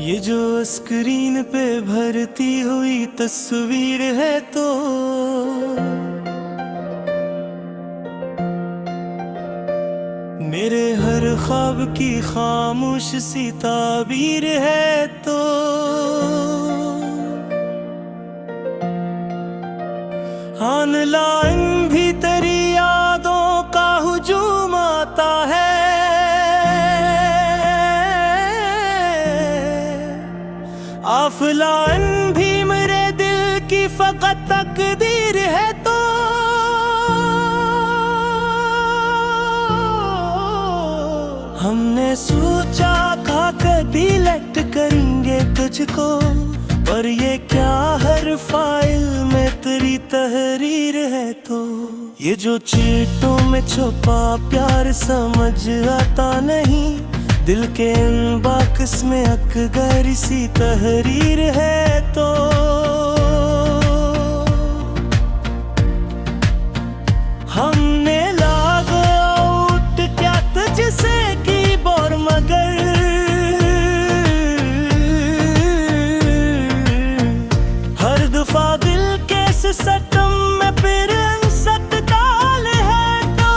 ये जो स्क्रीन पे भरती हुई तस्वीर है तो मेरे हर ख्वाब की खामोश सी ताबीर है तो ऑनलाइन भी तेरी यादों का हुजूम आता है। ऑफलाइन भी मेरे दिल की फकत तकदीर है तो हमने सोचा था कभी लेट करेंगे तुझको, पर ये क्या हर फाइल में तेरी तहरीर है तो ये जो चीटों में छुपा प्यार समझ आता नहीं, दिल के इनबॉक्स में अकगर सी तहरीर है तो हमने लॉग आउट क्या तुझसे कीबोर्ड मगर हर दफा दिल के सिस्टम में फिर सटकाल है तो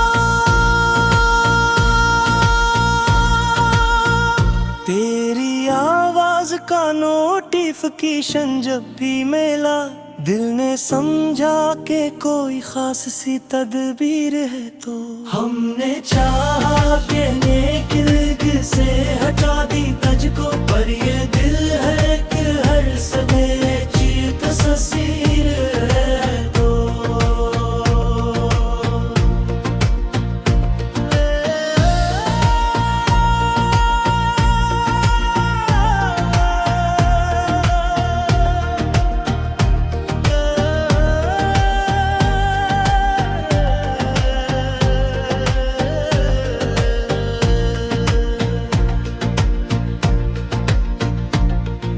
तेरी आवाज का नोटिफिकेशन जब भी मिला, दिल ने समझा के कोई खास सी तदबीर है तो हमने चाहा के नेक लिग से हटा दी तुझको, पर ये दिल है कि हर सवेरे चीर तस्वीर है तो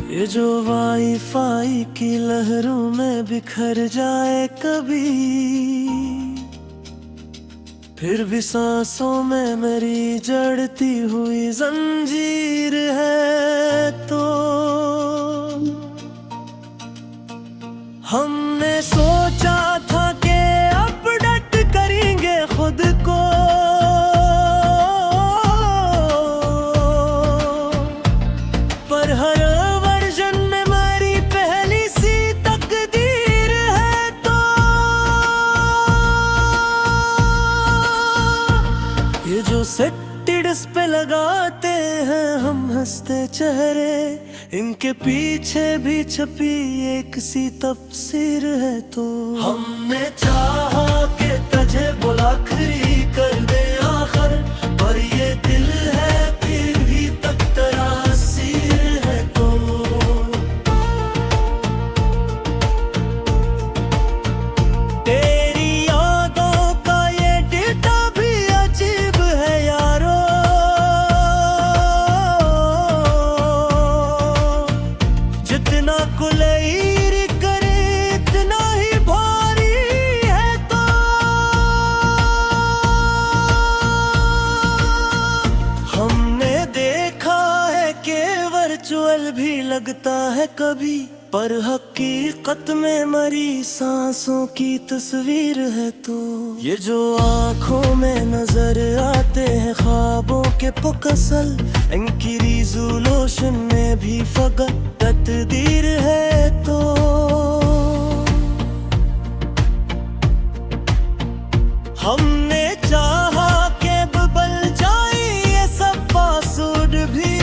ये जो वाईफाई की लहरों में बिखर जाए कभी, फिर भी सांसों में मेरी जड़ती हुई जंजीर है तो हमने सोचा था कि अपडेट करेंगे खुद को, पर हर ये जो सेटिड्स पे लगाते हैं हम हंसते चेहरे, इनके पीछे भी छपी एक सी तफसीर है तो हमने चाहा कि तुझे बुलाखरी कर दे आखिर, पर ये दिल है फिर भी तक तरासीर है तो तेरी यादों का ये डेटा भी अजीब है यारो, जितना कुलैर करे इतना ही भारी है तो हमने देखा है कि वर्चुअल भी लगता है कभी, पर हकीकत में मरी सांसों की तस्वीर है तो ये जो आँखों में नजर आते हैं ख्वाबों के पुकसल, इनकी रिजोल्यूशन में भी फकत तकदीर है तो हमने चाहा कि बदल जाए ये सब पासवर्ड भी,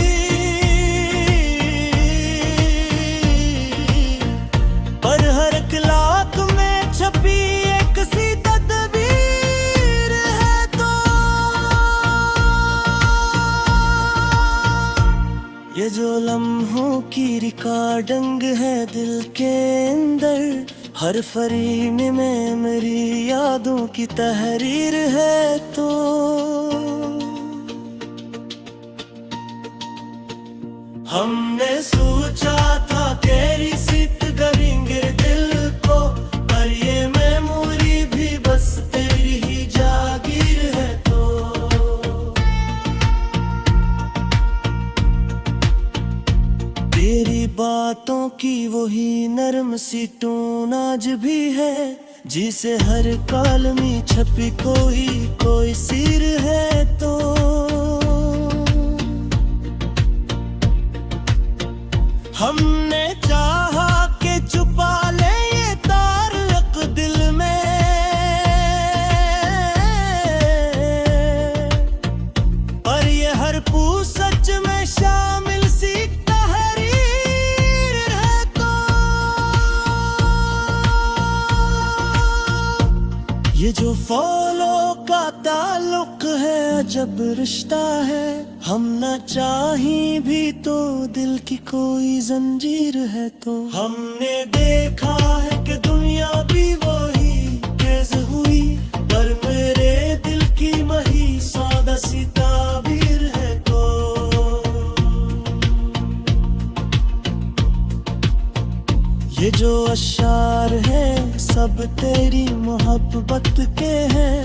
पर हर क्लाक में छपी एक सी तदबीर है तो ये जो लम्हों की रिकॉर्डिंग है दिल के अंदर, हर फरीन में मेरी यादों की तहरीर है तो हमने सोचा था तेरी सित करेंगे दिल को, पर ये मेमोरी भी बस तेरी ही जागीर है तो बातों की वही नरम सी टोन आज भी है, जिसे हर कालमी छपी कोई सिर है तो। हमने चाहा कि छुपा ले ये तारक दिल में, पर ये हर पू सच में शामिल सी तहरीर है तो। ये जो फॉलो का ताल्लुक है अजब रिश्ता है, हम न चाही भी तो दिल की कोई जंजीर है तो। हमने देखा है कि दुनिया भी वही तेज हुई, पर मेरे दिल की मही सादा सी ताबीर है तो। ये जो अशार है सब तेरी मोहब्बत के हैं,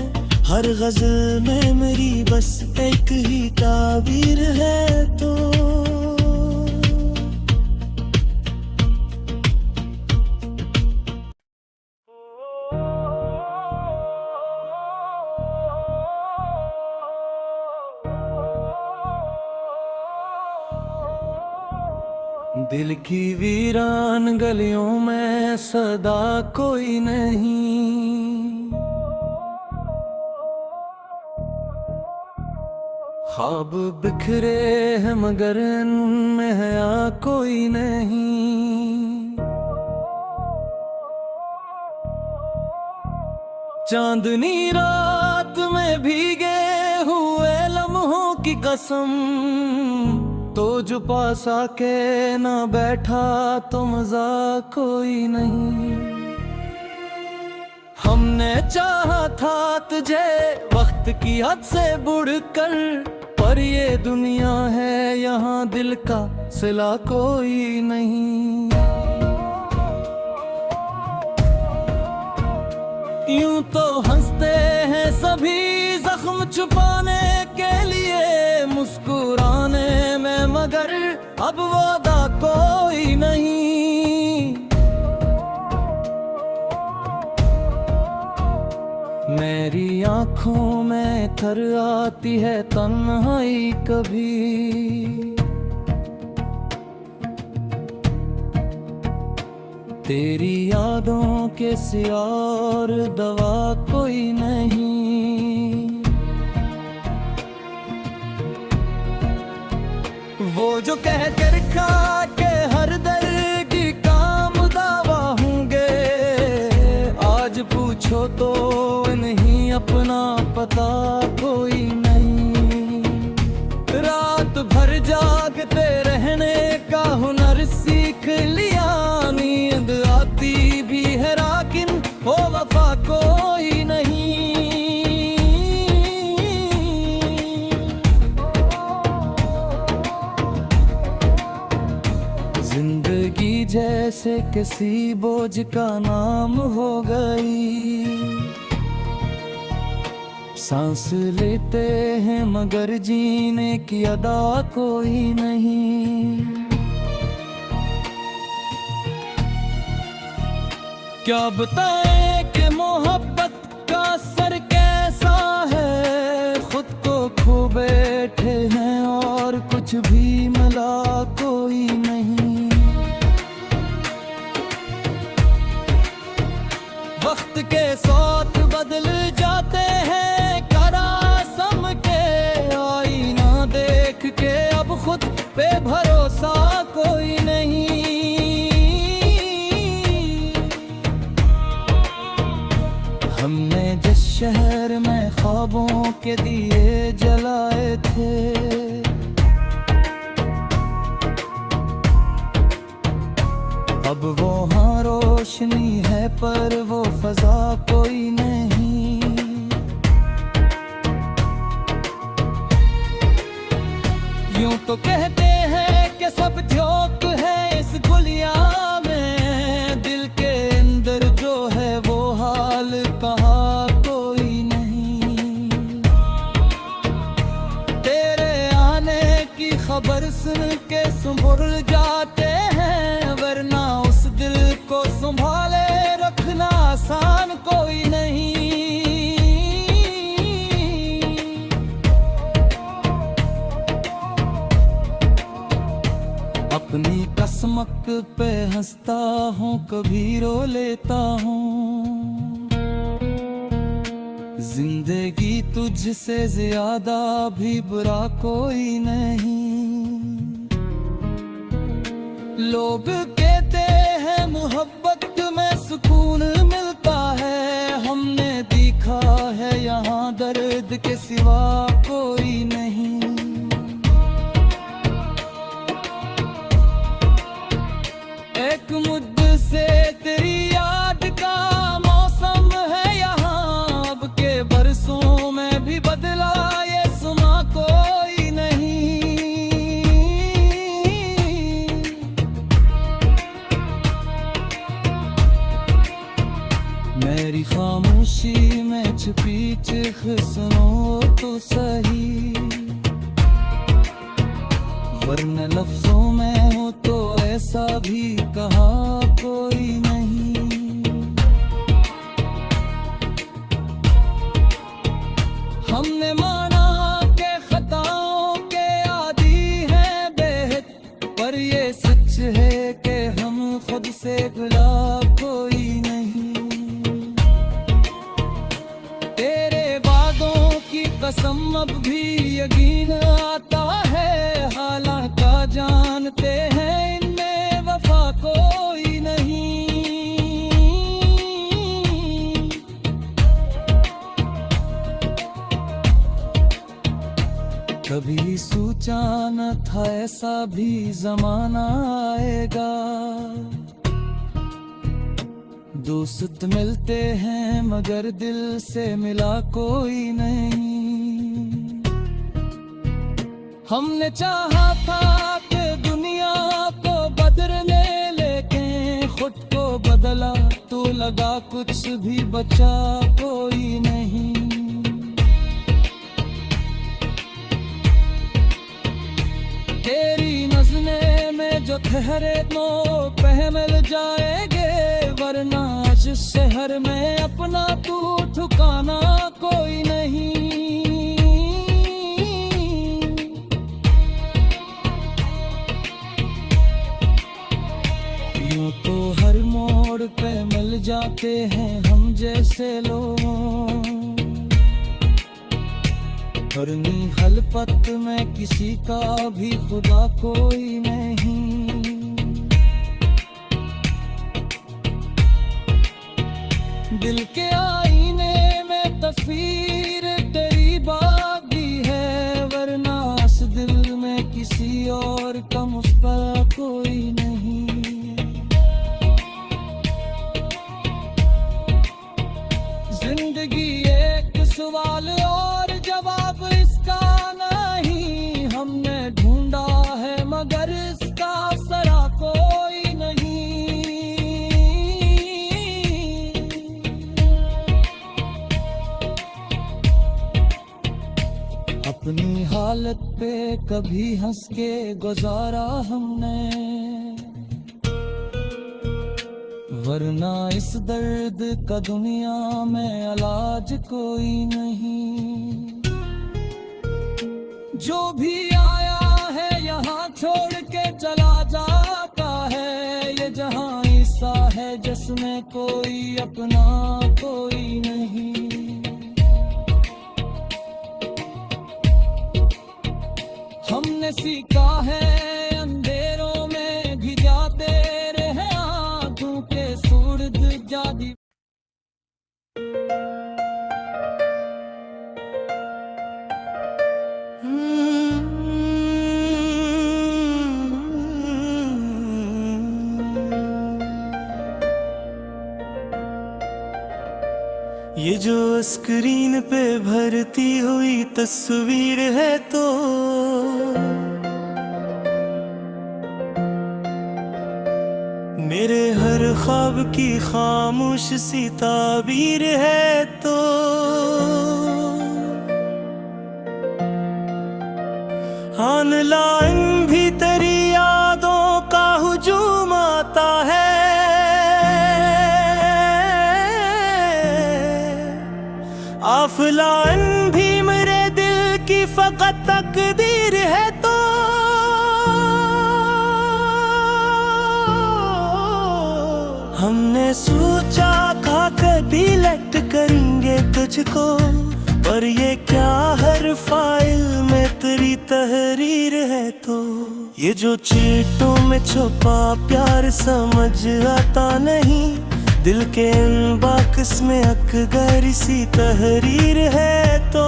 हर गज़ल में मेरी बस एक ही ताबीर है तो। दिल की वीरान गलियों में सदा कोई नहीं, ख्वाब बिखरे हैं मगर इनमें हया कोई नहीं। चांदनी रात में भीगे हुए लम्हों की कसम, तो जो पास आके ना बैठा तो मजा कोई नहीं। हमने चाहा था तुझे वक्त की हद से बढ़कर, पर ये दुनिया है यहाँ दिल का सिला कोई नहीं। यूं तो हंसते हैं सभी जख्म छुपाने के लिए मुस्कुराने में, मगर अब वादा कोई नहीं। मेरी आँखों में थर आती है तन्हाई कभी, तेरी यादों के सिवा और दवा कोई नहीं। वो जो कह कर रखा के हर दर की काम दावा होंगे, आज पूछो तो नहीं अपना पता कोई नहीं। रात भर जागते रहने का हुनर सीख लिया, नींद आती भी है लेकिन वो वफा कोई नहीं। जिंदगी जैसे किसी बोझ का नाम हो गई, सांस लेते हैं मगर जीने की अदा कोई नहीं। क्या बताएं कि मोहब्बत का असर कैसा है, खुद को खो बैठे हैं और कुछ भी मिला कोई नहीं। वक्त के साथ बदल जाते हैं करासम के, आईना देख के अब खुद पे भरोसा कोई नहीं। हमने जिस शहर में ख्वाबों के दिए जलाए थे, अब वहाँ रोशनी है पर वो फजा कोई नहीं। यूं तो कहते हैं कि सब झोंक है इस गुलिया में, दिल के अंदर जो है वो हाल कहा कोई नहीं। तेरे आने की खबर सुन के संभल जाते हैं, अपनी कसमक पे हंसता हूँ, कभी रो लेता हूँ। जिंदगी तुझसे ज्यादा भी बुरा कोई नहीं। लोग कहते हैं मोहब्बत में सुकून मिलता है, हमने देखा है यहाँ दर्द के सिवा कोई नहीं। एक मुझसे तेरी याद का मौसम है यहाँ, अब के बरसों में भी बदला ये सुना कोई नहीं। मेरी खामोशी में छुपी चिख सुनो तो सही, वरना लफ्जों में हो तो ऐसा भी कहा कोई नहीं। हमने माना के खताओं के आदी हैं बेहद, पर ये सच है कि हम खुद से भुला कोई नहीं। तेरे वादों की कसम अब भी यकीन आता है, हालांकि जानते हैं इनमें वफा कोई नहीं। कभी सोचा न था ऐसा भी जमाना आएगा, दोस्त मिलते हैं मगर दिल से मिला कोई नहीं। हमने चाहा था कि दुनिया को बदलने, लेकिन खुद को बदला तो लगा कुछ भी बचा कोई नहीं। तेरी नज़रें में जो ठहरे तो पहमल जाएंगे, वरना इस शहर में अपना तू ठिकाना कोई नहीं। यूं तो हर मोड़ पे मिल जाते हैं हम जैसे लोग, करनी हलपत में किसी का भी खुदा कोई नहीं। दिल के आईने में तस्वीर तेरी बागी है, वरना इस दिल में किसी और का मुझ पर कोई नहीं। जिंदगी एक सवाल और जवाब इसका नहीं, हमने ढूंढा है मगर इसका सरा कोई नहीं। अपनी हालत पे कभी हंस के गुजारा हमने, वरना इस दर्द का दुनिया में इलाज कोई नहीं। जो भी आया है यहाँ छोड़ के चला जाता है, ये जहाँ ऐसा है जिसमें कोई अपना कोई नहीं। हमने सीखा है अंधेरों में भी जाते रहे, आंखों के सूरज जादी। ये जो स्क्रीन पे भरती हुई तस्वीर है तो मेरे हर ख्वाब की खामोश सी ताबीर है तो ऑनलाइन भी तेरी यादों का हुजूम आता है। ऑफलाइन भी मेरे दिल की फकत तकदीर है तो हमने सोचा था कभी लेट करेंगे तुझको, पर ये क्या हर फाइल में तेरी तहरीर है। तो ये जो चीटों में छुपा प्यार समझ आता नहीं, दिल के इनबॉक्स में अकगर सी तहरीर है। तो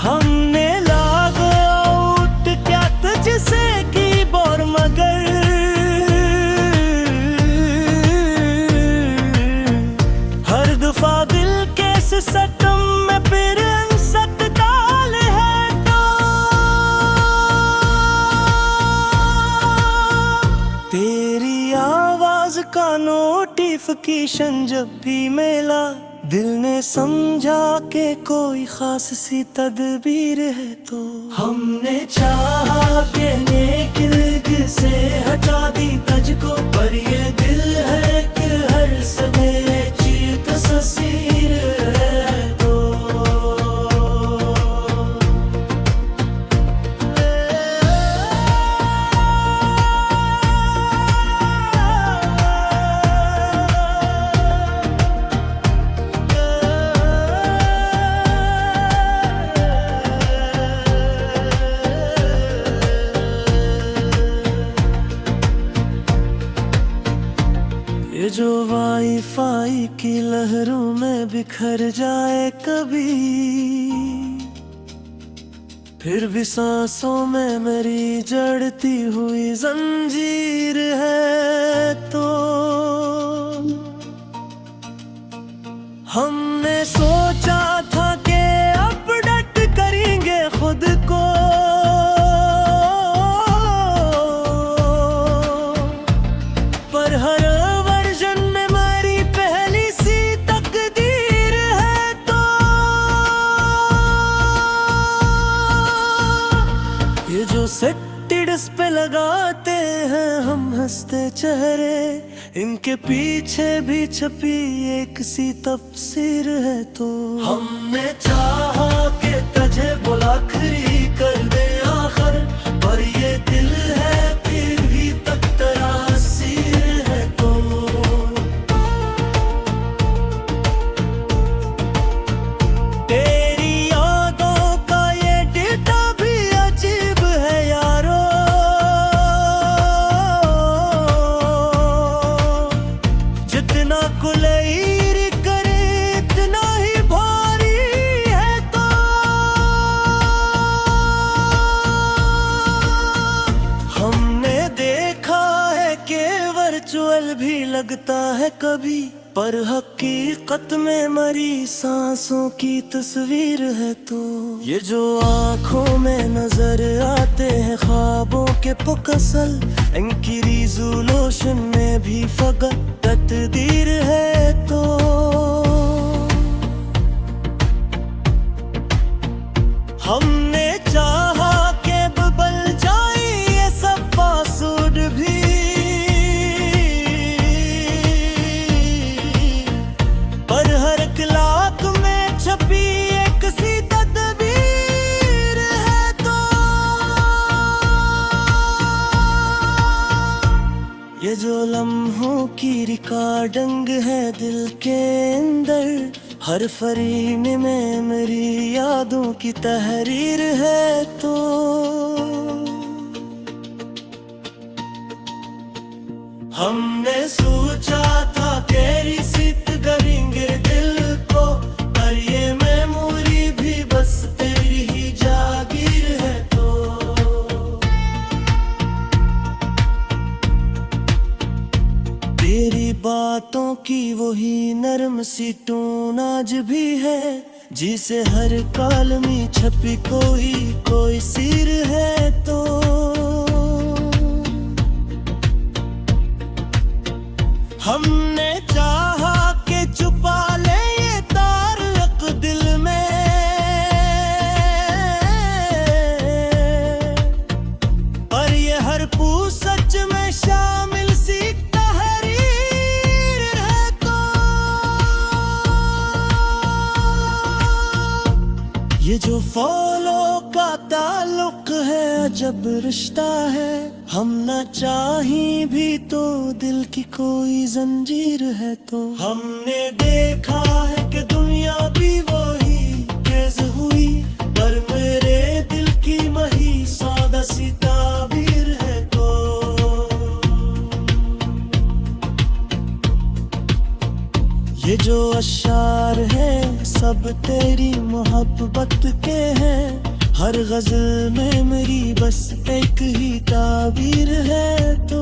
हमने लागो आउट क्या तुझसे कीबोर्ड, मगर हर दफा दिल के सिस्टम में फिर अनसत डाल है। तो तेरी आवाज का नोटिफिकेशन जब भी मिला, दिल ने समझा के कोई खास सी तदबीर है। तो हमने चाहा के नेक से हटा दी तुझको, पर ये दिल है कि हर सवेरे चीर तस्वीर है। तो ये जो वाईफाई की लहरों में बिखर जाए कभी, फिर भी सांसों में मेरी जड़ती हुई जंजीर है। तो हमने सोचा था कि अपडेट करेंगे खुद को, पर हर सेटिड्स पे लगाते हैं हम हंसते चेहरे, इनके पीछे भी छपी एक सी तफसीर है। तो हमने चाहा कि तुझे बुलाखरी कर दे आखिर, पर ये दिल है फिर भी तक तरासीर है। तो तेरी यादों का ये डेटा भी अजीब है यारो, जितना कुलैर करे इतना ही भारी है। तो हमने देखा है कि वर्चुअल भी लगता है कभी, पर हकीकत में मरी सांसों की तस्वीर है। तो ये जो आँखों में नजर आते हैं ख्वाबों के पुकसल, इनकी रिजोल्यूशन में भी फकत तकदीर है। तो हमने चाहा कि बदल जाए ये सब पासवर्ड भी, पर हर क्लाक में छपी एक सी तदबीर है। तो ये जो लम्हों की रिकॉर्डिंग है दिल के अंदर, हर फरीन में मेरी यादों की तहरीर है। तो हमने सोचा था तेरी सित करेंगे दिल को, पर ये मेमोरी भी बस तेरी ही जागीर है। तो तेरी बातों की वही नरम सी टोन आज भी है, जिसे हर कालमी छपी कोई सिर है। तो हमने चाहा कि छुपा ले ये तारक दिल में, पर ये हर पूछ सच में शामिल सी तहरीर है। तो ये जो फॉलो का ताल्लुक है, अजब रिश्ता है। हम न चाहें भी तो दिल की कोई जंजीर है। तो हमने देखा है कि दुनिया भी वही तेज हुई, पर मेरे दिल की मही सादा सी ताबीर है। तो ये जो अशार है सब तेरी मोहब्बत के हैं। हर गजल में मेरी बस एक ही ताबीर है। तो